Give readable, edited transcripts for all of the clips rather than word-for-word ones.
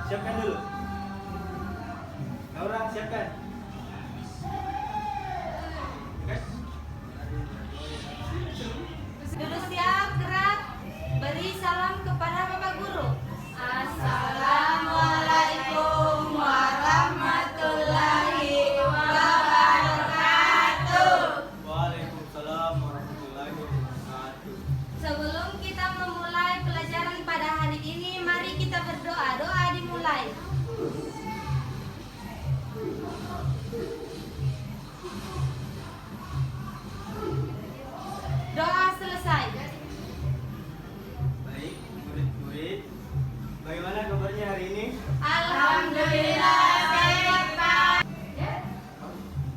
siapkan dulu. Naura, siapkan. Oke. Duduk siap, gerak. Beri salam kepada Bapak Guru. Assalamualaikum warahmatullahi wabarakatuh. Waalaikumsalam warahmatullahi wabarakatuh. Sebelum kita memulai pelajaran pada hari ini, mari kita berdoa. Doa dimulai. Doa selesai. Baik, murid-murid. Bagaimana kabarnya hari ini? Alhamdulillah sehat, Pak.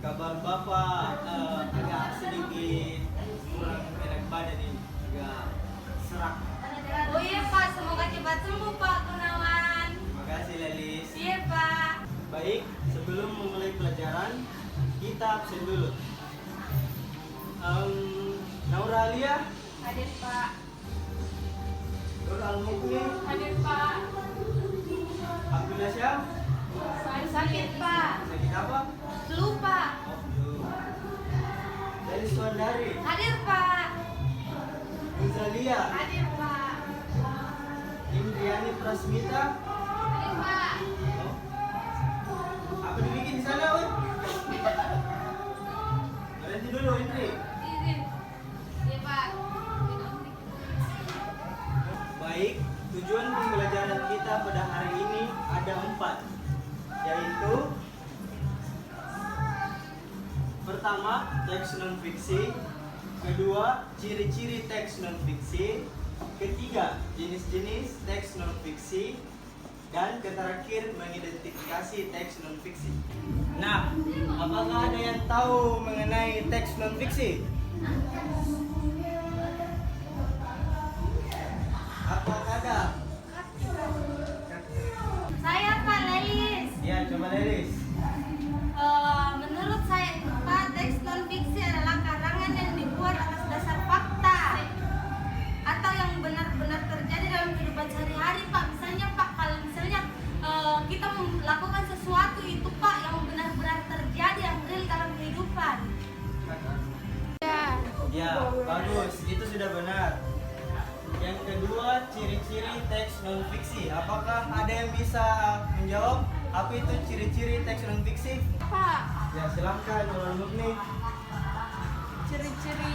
Kabar Bapak agak sedikit kurang enak badan ini, agak serak. Oh iya Pak, semoga cepat sembuh Pak Gunawan. Terima kasih Lelis. Iya Pak. Baik, sebelum memulai pelajaran, kita absen dulu. Naura Alia, Hadir Pak. Nur Al-Mukni, Hadir Pak. Abdullah Syam, Saya sakit Pak. sakit apa? Flu Pak. Oh, belum. Dari Suandari, Hadir Pak. Nuzalia, Hadir Pak. Indriani Prasmita. Hadir Pak. Oh. Apa dibikin di sana, Wen? Berhenti dulu, Indri. Izin. Iya Pak. Baik, tujuan pembelajaran kita pada hari ini ada 4, yaitu pertama, teks non-fiksi, kedua, ciri-ciri teks non-fiksi, ketiga, jenis-jenis teks non-fiksi, dan terakhir, mengidentifikasi teks non-fiksi. Nah, apakah ada yang tahu mengenai teks non-fiksi? Apakah ada? Saya Pak Lelis. Ya, coba Lelis. Menurut saya Pak, teks non-fiksi adalah karangan yang dibuat atas dasar fakta atau yang benar-benar terjadi dalam kehidupan sehari-hari Pak. Misalnya Pak, kalau misalnya kita melakukan sesuatu itu Pak yang benar-benar terjadi, yang real dalam kehidupan. Ya, bagus. Itu sudah benar. Yang kedua, ciri-ciri teks non-fiksi. Apakah ada yang bisa menjawab apa itu ciri-ciri teks non-fiksi? Pak, Ya, silahkan Nurul Mukni. Ciri-ciri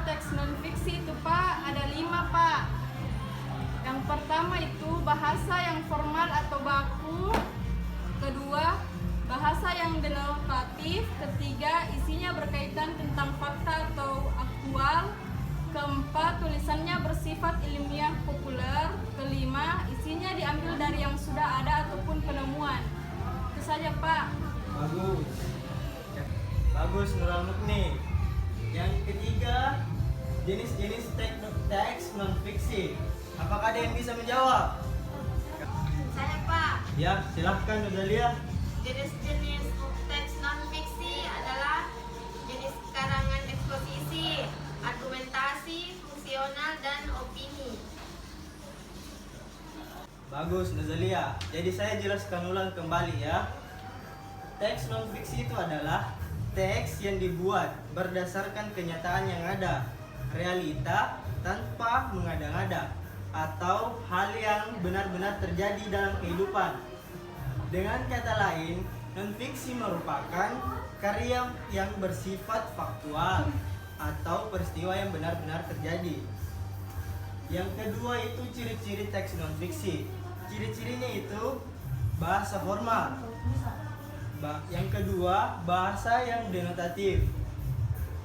teks non-fiksi itu Pak, ada 5 Pak. Yang pertama itu bahasa yang formal atau baku. Kedua, bahasa yang denotatif. Ketiga, isinya berkaitan tentang fakta atau aktual. Keempat, tulisannya bersifat ilmiah populer. Kelima, isinya diambil dari yang sudah ada ataupun penemuan. Itu saja Pak. Bagus. Bagus Nurul Mukni. Yang ketiga, jenis-jenis teks non-fiksi. Apakah ada yang bisa menjawab? saya Pak. Ya, silahkan Nuzalia. Jenis-jenis teks non-fiksi adalah jenis karangan eksposisi, argumentasi, fungsional, dan opini. Bagus Nuzalia. Jadi saya jelaskan ulang kembali ya. Teks non-fiksi itu adalah teks yang dibuat berdasarkan kenyataan yang ada, realita tanpa mengada-ngada, atau hal yang benar-benar terjadi dalam kehidupan. Dengan kata lain, non-fiksi merupakan karya yang bersifat faktual atau peristiwa yang benar-benar terjadi. Yang kedua itu ciri-ciri teks non-fiksi. Ciri-cirinya itu bahasa formal. Yang kedua, bahasa yang denotatif.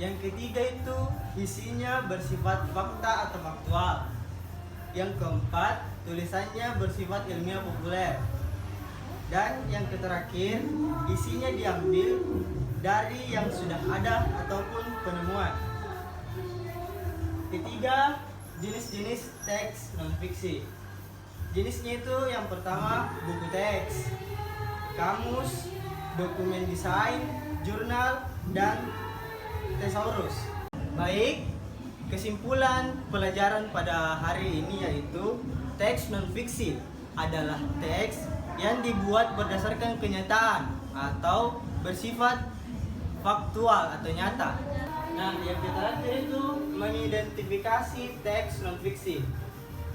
Yang ketiga itu isinya bersifat fakta atau faktual. Yang keempat, tulisannya bersifat ilmiah populer. Dan yang terakhir, isinya diambil dari yang sudah ada ataupun penemuan. Ketiga, jenis-jenis teks non-fiksi. Jenisnya itu yang pertama, buku teks, kamus, dokumen desain, jurnal, dan thesaurus. Baik, kesimpulan pelajaran pada hari ini yaitu teks non-fiksi adalah teks yang dibuat berdasarkan kenyataan atau bersifat faktual atau nyata. Nah, yang terakhir itu mengidentifikasi teks non fiksi.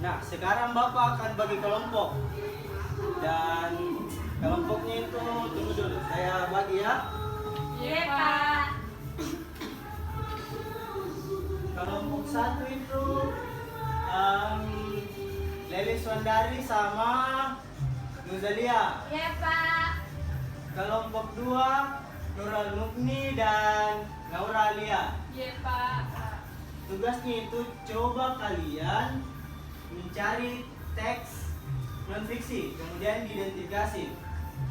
Nah, sekarang Bapak akan bagi kelompok. Dan kelompoknya itu tunggu dulu, saya bagi ya. Iya, Pak. Kelompok satu itu Lelis Wandari sama Nuzalia. Iya, Pak. Kelompok dua Nurul Mukni dan Naura Alia. Iya, Pak. Tugasnya itu coba kalian mencari teks non fiksi, kemudian diidentifikasi.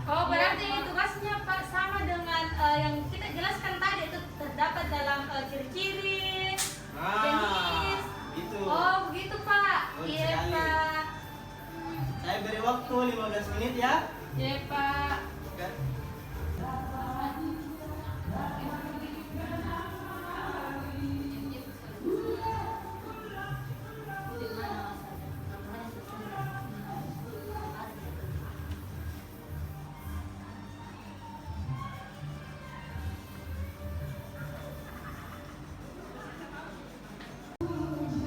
Oh, berarti ini tugasnya Pak sama dengan yang kita jelaskan tadi, itu terdapat dalam ciri-ciri, jenis. Gitu. Oh, begitu Pak. Oh, Iya, sekali. Pak. Saya beri waktu 15 menit ya. Iya, Pak. Oke.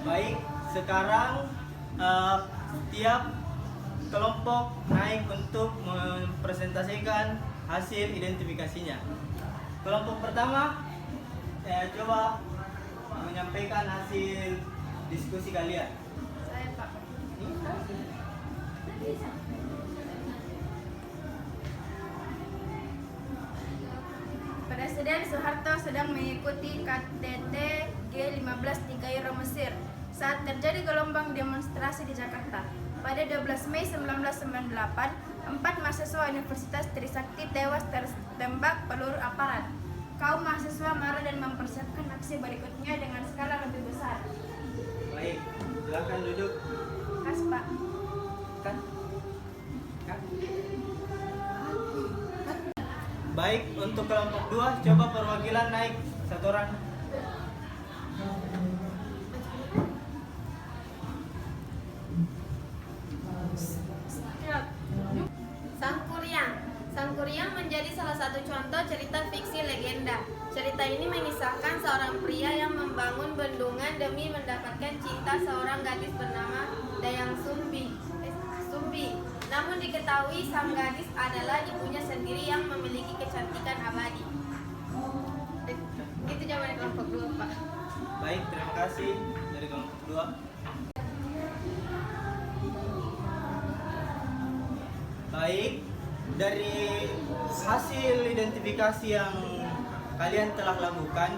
Baik, sekarang tiap kelompok naik untuk mempresentasikan hasil identifikasinya. Kelompok pertama, saya coba menyampaikan hasil diskusi kalian. Saya, Pak. Presiden Soeharto sedang mengikuti KTT G15 di Kairo, Mesir saat terjadi gelombang demonstrasi di Jakarta. Pada 12 Mei 1998, 4 mahasiswa Universitas Trisakti tewas tertembak peluru aparat. Kaum mahasiswa marah dan mempersiapkan aksi berikutnya dengan skala lebih besar. Baik, silakan duduk. Kas, Pak. Kan? Baik, untuk kelompok 2 coba perwakilan naik satu orang. Sangkuriang menjadi salah satu contoh cerita fiksi legenda. Cerita ini mengisahkan seorang pria yang membangun bendungan demi mendapatkan cinta seorang gadis bernama Dayang Sumbi. Namun diketahui sang gadis adalah ibunya sendiri yang memiliki kecantikan abadi. Itu jawaban kelompok 2, Pak. Baik, terima kasih dari kelompok 2. Baik, dari hasil identifikasi yang kalian telah lakukan,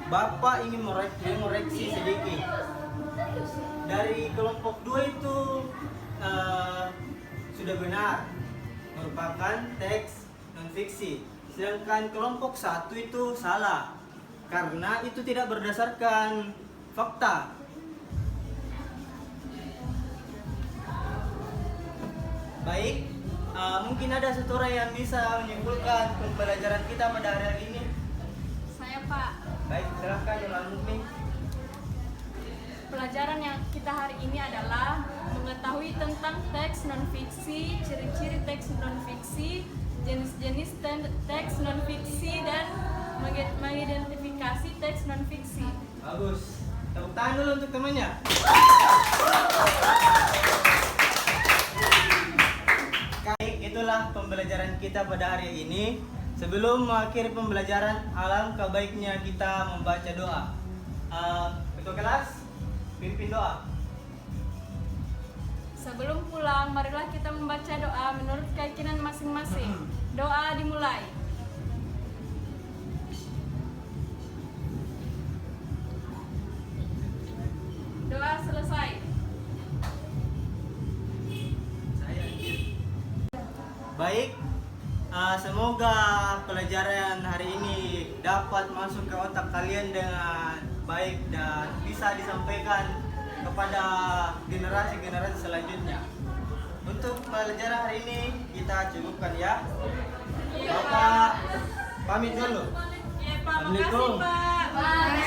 Bapak ingin mengoreksi sedikit. Dari kelompok 2 itu sudah benar, merupakan teks non fiksi. Sedangkan kelompok 1 itu salah, karena itu tidak berdasarkan fakta. Baik, mungkin ada satu orang yang bisa menyimpulkan pembelajaran kita pada hari ini. Saya, Pak. Baik, silahkan Nurul Mukni. Pelajaran yang kita hari ini adalah mengetahui tentang teks non-fiksi, ciri-ciri teks non-fiksi, jenis-jenis teks non-fiksi, dan mengidentifikasi teks non-fiksi. Bagus. Tepuk tangan dulu untuk temannya. Baik, itulah pembelajaran kita pada hari ini. Sebelum mengakhiri pembelajaran, alangkah baiknya kita membaca doa. Ketua kelas, pimpin doa. Sebelum pulang, marilah kita membaca doa menurut keyakinan masing-masing. Doa dimulai. Doa selesai. Baik, semoga pelajaran hari ini dapat masuk ke otak kalian dengan baik dan bisa disampaikan kepada generasi-generasi selanjutnya. Untuk pelajaran hari ini kita cukupkan ya. Bapak pamit dulu. Ya, Pak. Makasih, Assalamualaikum. Pak.